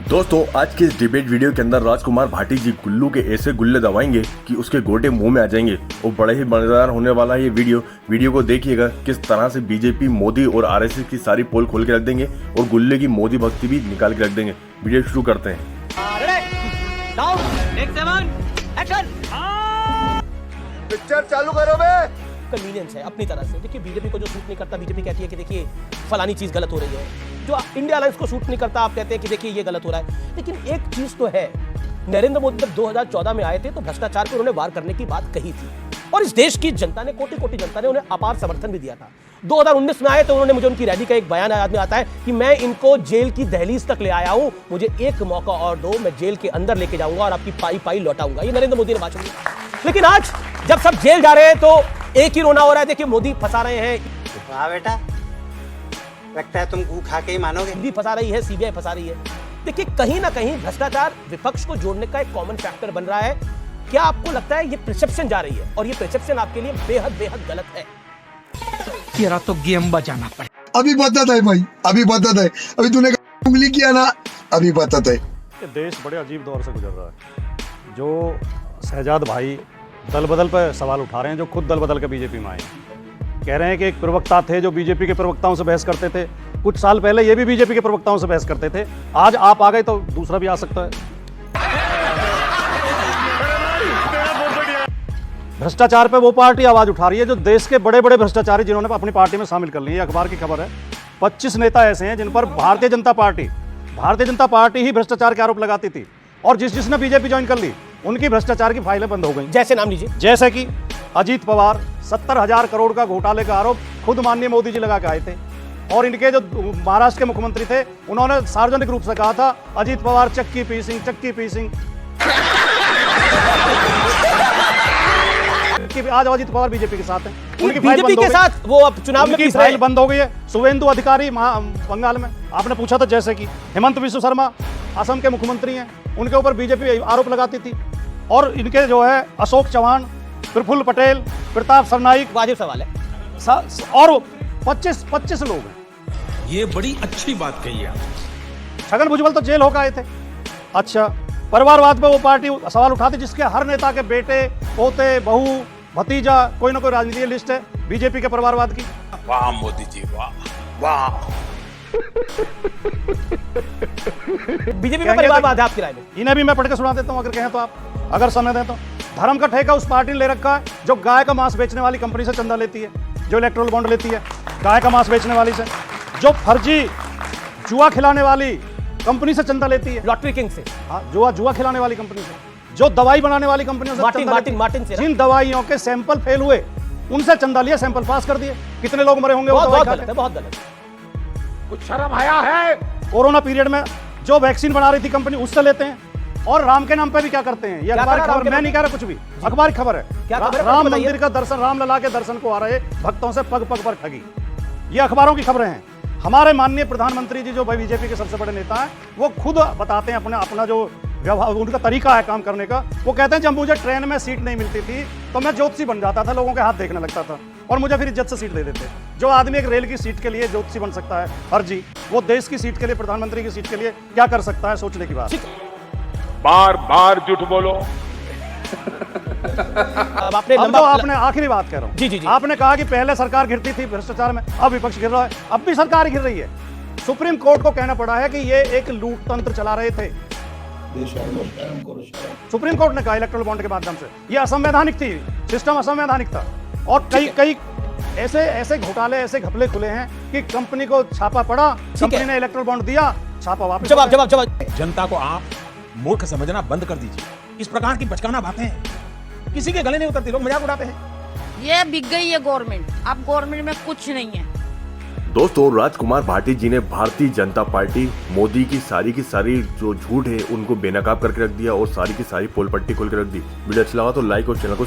दोस्तों आज के इस डिबेट वीडियो के अंदर राजकुमार भाटी जी गुल्लू के ऐसे गुल्ले दबाएंगे कि उसके गोटे मुंह में आ जाएंगे और बड़े ही मजेदार होने वाला है ये वीडियो को देखिएगा किस तरह से बीजेपी मोदी और आरएसएस की सारी पोल खोल के रख देंगे और गुल्ले की मोदी भक्ति भी निकाल के रख देंगे। वीडियो शुरू करते हैं। पिक्चर चालू करो बे। कन्वीनियंस है अपनी तरह से। देखिए बीजेपी को जो सूट नहीं करता, बीजेपी कहती है कि देखिए फलानी चीज गलत हो रही है। जो इंडिया अलायंस को सूट नहीं करता, आप कहते हैं कि देखिए ये गलत हो रहा है। लेकिन एक चीज तो है, नरेंद्र मोदी जब 2014 में आए थे तो भ्रष्टाचार पर उन्होंने वार करने की बात कही थी और इस देश की जनता ने, कोटि कोटि जनता ने उन्हें अपार समर्थन भी दिया था। 2019 में आए तो उन्होंने, मुझे उनकी रैली का एक बयान याद में आता है कि मैं इनको जेल की दहलीज तक ले आया हूं, मुझे एक मौका और दो, मैं जेल के अंदर लेके जाऊंगा और आपकी पाई पाई लौटाऊंगा। ये नरेंद्र मोदी ने भाषण दिया। लेकिन आज जब सब जेल जा रहे हैं तो एक ही रोना हो रहा है। देखिए मोदी फंसा रहे हैं। वाह बेटा, लगता है तुम गू खा के ही मानोगे। दिल्ली फंसा रही है, सीबीआई फंसा रही है। देखिए कहीं ना कहीं भ्रष्टाचार विपक्ष को जोड़ने का एक कॉमन फैक्टर बन रहा है। क्या आपको लगता है ये परसेप्शन जा रही है और ये परसेप्शन आपके लिए बेहद बेहद गलत है? तेरा तो गेम बजाना पड़े। अभी बताता है भाई, अभी बताता है। अभी तूने उंगली किया ना, अभी बताता है। ये देश बड़े अजीब दौर से गुजर रहा है। जो शहजाद भाई दल बदल पर सवाल उठा रहे हैं, जो खुद दल बदल के बीजेपी में आए, कह रहे हैं कि एक प्रवक्ता थे जो बीजेपी के प्रवक्ताओं से बहस करते थे, कुछ साल पहले ये भी बीजेपी के प्रवक्ताओं से बहस करते थे, आज आप आ गए तो दूसरा भी आ सकता है। भ्रष्टाचार पे वो पार्टी आवाज उठा रही है जो देश के बड़े बड़े भ्रष्टाचारी जिन्होंने अपनी पार्टी में शामिल कर लिए। अखबार की खबर है 25 नेता ऐसे हैं जिन पर भारतीय जनता पार्टी ही भ्रष्टाचार के आरोप लगाती थी और जिसने बीजेपी ज्वाइन कर ली उनकी भ्रष्टाचार की फाइलें बंद हो गई। जैसे नाम लीजिए। जैसे कि अजीत पवार, 70,000 करोड़ का घोटाले का आरोप खुद माननीय मोदी जी लगा के आए थे और इनके जो महाराष्ट्र के मुख्यमंत्री थे उन्होंने सार्वजनिक रूप से कहा था अजीत पवार चक्की पी सिंह। आज अजीत पवार बीजेपी के साथ है, उनकी फाइल बीजेपी के साथ वो अब चुनाव में की फाइल बंद हो गई है। शुभेंदु अधिकारी बंगाल में, आपने पूछा था, जैसे कि हेमंत विश्व शर्मा असम के मुख्यमंत्री हैं, उनके ऊपर बीजेपी आरोप लगाती थी और इनके जो है अशोक चौहान, प्रफुल्ल पटेल, प्रताप सरनाइक, वाजिब सवाल है, और 25 लोग हैं। ये बड़ी अच्छी बात कही है। छगन भुजबल तो जेल होकर आए थे। अच्छा, परिवारवाद पे वो पार्टी सवाल उठाती जिसके हर नेता के बेटे, पोते, बहू, भतीजा, कोई ना कोई राजनीतिक लिस्ट है बीजेपी के परिवारवाद की। वाह मोदी जी, वाह वाह। बीजेपी में परिवारवाद है आपकी राय में? इन्हें भी मैं पढ़ के सुना देता हूं अगर कहें तो, आप अगर समय दें तो। धर्म का ठेका उस पार्टी ने ले रखा है जो गाय का मांस बेचने वाली कंपनी से चंदा लेती है, जो इलेक्ट्रोल बॉन्ड लेती है गाय का मांस बेचने वाली से, जो फर्जी जुआ खिलाने वाली कंपनी से चंदा लेती है, लॉटरी किंग से, हाँ, जुआ खिलाने वाली कंपनी से, जो दवाई बनाने वाली कंपनियों से मार्टिन से, जिन दवाइयों के सैंपल फेल हुए उनसे चंदा लिया, सैंपल पास कर दिए। कितने लोग मरे होंगे? बहुत गलत है, बहुत गलत। कुछ शर्म आया है? कोरोना पीरियड में जो वैक्सीन बना रही थी कंपनी उससे लेते हैं और राम के नाम पे भी क्या करते हैं। ये अखबार खबर, मैं नहीं कह रहा कुछ भी, अखबार खबर है। राम मंदिर का दर्शन, रामलला के दर्शन को आ रहे भक्तों से पग पग पर ठगी, ये अखबारों की खबरें हैं। हमारे माननीय प्रधानमंत्री जी जो बीजेपी के सबसे बड़े नेता हैं वो खुद बताते हैं अपना जो व्यवहार, उनका तरीका है काम करने का। वो कहते हैं जब मुझे ट्रेन में सीट नहीं मिलती थी तो मैं ज्योतिषी बन जाता था, लोगों के हाथ देखने लगता था और मुझे फिर इज्जत से सीट दे देते। जो आदमी एक रेल की सीट के लिए ज्योतिषी बन सकता है फर्जी, वो देश की सीट के लिए, प्रधानमंत्री की सीट के लिए क्या कर सकता है, सोचने की बात। बार बार झूठ बोलो। अब आपने आखिरी बात कह रहा हूँ जी, आपने कहा कि पहले सरकार घिरती थी भ्रष्टाचार में, अब विपक्ष घिर रहा है, अब भी सरकार घिर रही है। सुप्रीम कोर्ट को कहना पड़ा है कि ये एक लूट तंत्र चला रहे थे। सुप्रीम कोर्ट ने कहा इलेक्ट्रोल बॉन्ड के माध्यम से ये असंवैधानिक थी, सिस्टम असंवैधानिक था और कई ऐसे घोटाले, ऐसे घपले खुले हैं कि कंपनी को छापा पड़ा, कंपनी ने इलेक्ट्रोल बॉन्ड दिया, छापा वापस। जवाब। जनता को आप मूर्ख समझना बंद कर दीजिए। इस प्रकार की बचकाना बातें किसी के गले नहीं उतरती, लोग मजाक उड़ाते हैं। ये बिक गई है गवर्नमेंट, अब गवर्नमेंट में कुछ नहीं है। दोस्तों राजकुमार भाटी जी ने भारतीय जनता पार्टी मोदी की सारी जो झूठ है उनको बेनकाब करके रख दिया और सारी की सारी पोल पट्टी खोल के रख दी। वीडियो अच्छा लगा तो लाइक और चैनल को